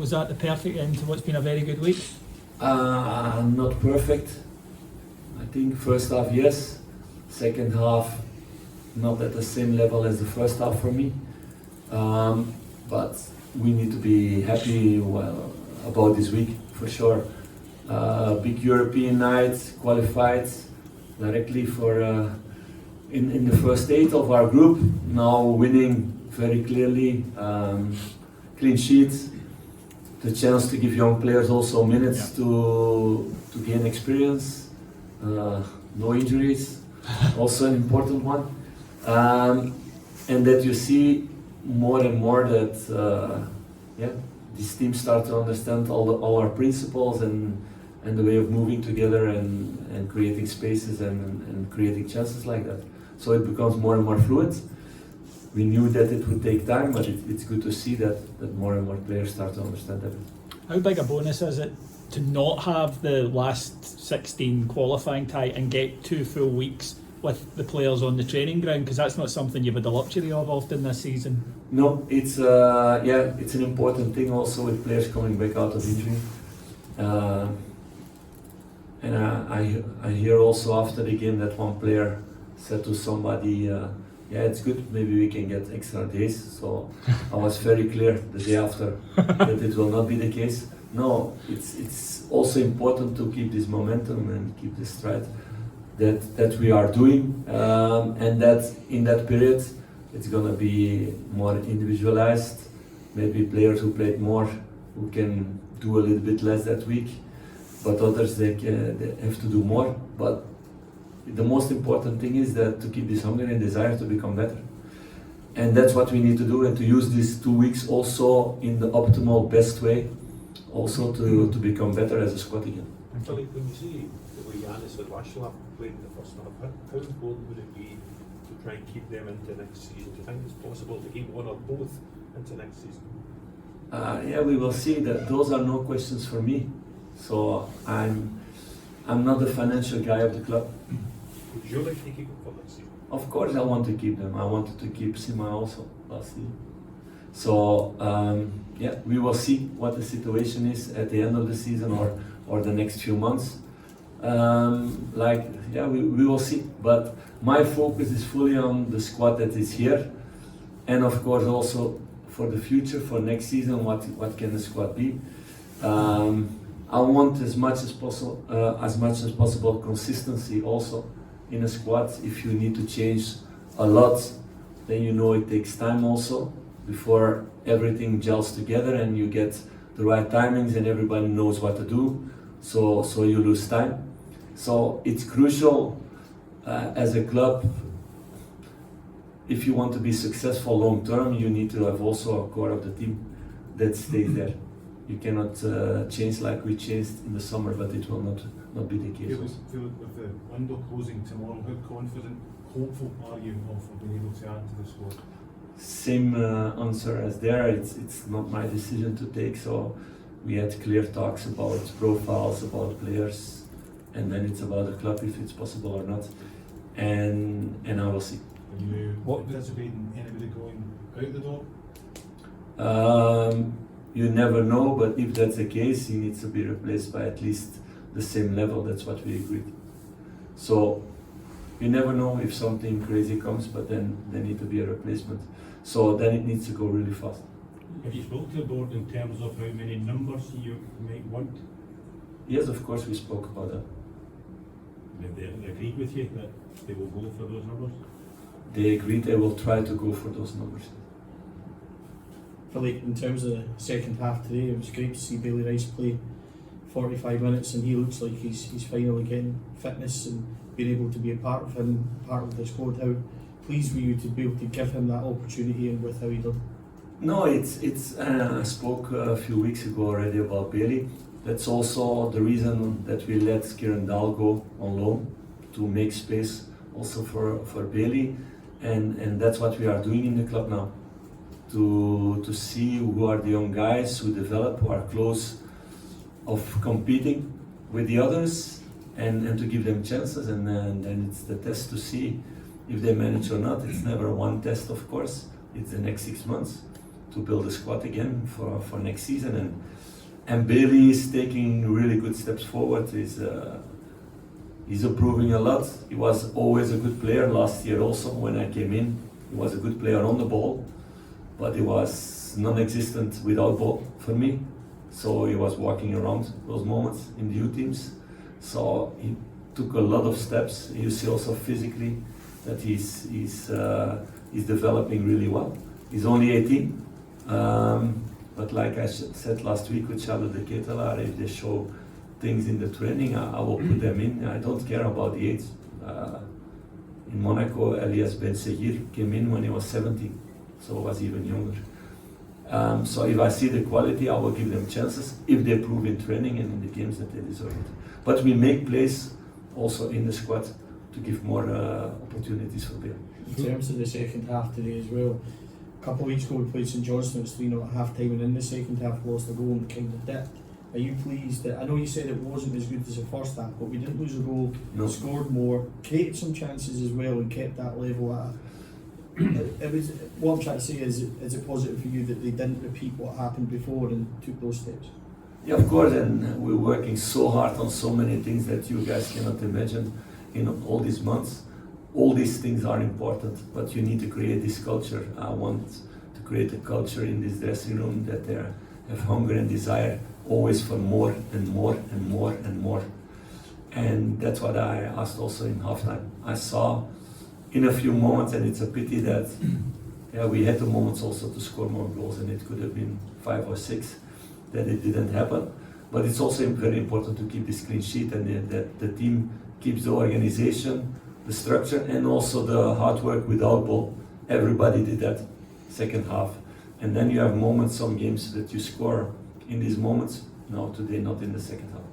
Was that the perfect end to what's been a very good week? Not perfect. I think first half yes, second half not at the same level as the first half for me. But we need to be happy about this week for sure. Big European night, qualified directly for in the first 8 of our group. Now winning very clearly, clean sheets, the chance to give young players also minutes to gain experience, no injuries, also an important one, and that you see more and more that these teams start to understand all our principles and the way of moving together and creating spaces and creating chances like that. So it becomes more and more fluid. We knew that it would take time, but it's good to see that more and more players start to understand that. How big a bonus is it to not have the last 16 qualifying tie and get 2 full weeks with the players on the training ground? Because that's not something you've had the luxury of often this season. No, it's an important thing also with players coming back out of injury. And I hear also after the game that one player said to somebody, it's good, maybe we can get extra days. So I was very clear the day after that it will not be the case. No, it's also important to keep this momentum and keep this stride that we are doing, and that in that period it's gonna be more individualized. Maybe players who played more who can do a little bit less that week, but others they have to do more. But the most important thing is that to keep this hunger and desire to become better, and that's what we need to do, and to use these 2 weeks also in the optimal best way, also to become better as a squad again. Phillipe, when you see the way Yanis and Waschlav played in the first half, how important would it be to try and keep them into next season? Do you think it's possible to keep one or both into next season? We will see. That those are no questions for me. So I'm not the financial guy of the club. Would you like to keep them for next season? Of course, I want to keep them. I wanted to keep Sima also last season. So we will see what the situation is at the end of the season or the next few months. We will see. But my focus is fully on the squad that is here, and of course also for the future, for next season, what can the squad be? I want as much as possible consistency also in a squad. If you need to change a lot, then you know it takes time also before everything gels together and you get the right timings and everybody knows what to do. So you lose time. So it's crucial as a club. If you want to be successful long term, you need to have also a core of the team that stays there. You cannot change like we changed in the summer, but it will not be the case. With the window closing tomorrow, how confident, hopeful are you of being able to add to the squad? Same answer as there. It's not my decision to take. So we had clear talks about profiles, about players, and then it's about the club if it's possible or not. And I will see. Are you anticipating anybody going out the door? You never know, but if that's the case, he needs to be replaced by at least the same level. That's what we agreed. So you never know if something crazy comes, but then there needs to be a replacement. So then it needs to go really fast. Have you spoke to the board in terms of how many numbers you might want? Yes, of course we spoke about that. Have they agreed with you that they will go for those numbers? They agreed they will try to go for those numbers. Phillipe, in terms of the second half today, it was great to see Bailey Rice play 45 minutes, and he looks like he's finally getting fitness and being able to be a part of the squad. How pleased were you to be able to give him that opportunity and with how he did? No, it's. I spoke a few weeks ago already about Bailey. That's also the reason that we let Kieran Dahl go on loan, to make space also for Bailey, and that's what we are doing in the club now. To see who are the young guys who develop, who are close of competing with the others, and to give them chances, and then it's the test to see if they manage or not. It's never one test, of course. It's the next 6 months, build a squad again for next season. And Bailey is taking really good steps forward. He's improving a lot. He was always a good player last year also when I came in. He was a good player on the ball, but he was non-existent without ball for me. So he was walking around those moments in the youth teams. So he took a lot of steps. You see also physically that he's developing really well. He's only 18. But like I said last week with Charlotte de Ketelaar, if they show things in the training, I will put them in. I don't care about the age. In Monaco, Elias Ben Seguir came in when he was 17, so was even younger. So if I see the quality, I will give them chances if they prove in training and in the games that they deserve it. But we make plays also in the squad to give more opportunities for them. In terms of the second half today as well, a couple of weeks ago we played St Johnstone, it's 3-0 at half time, and in the second half lost a goal and kind of dipped. Are you pleased that, I know you said it wasn't as good as the first half, but we didn't lose a goal, No. scored more, created some chances as well and kept that level at it was, what I'm trying to say is it positive for you that they didn't repeat what happened before and took those steps? Yeah, of course, and we're working so hard on so many things that you guys cannot imagine in all these months. All these things are important, but you need to create this culture. I want to create a culture in this dressing room that they have hunger and desire always for more and more and more and more. And that's what I asked also in halftime. I saw in a few moments, and it's a pity that we had the moments also to score more goals, and it could have been 5 or 6, that it didn't happen. But it's also very important to keep this clean sheet and that the team keeps the organization, the structure, and also the hard work without ball. Everybody did that second half. And then you have moments, some games that you score in these moments. No, today not in the second half.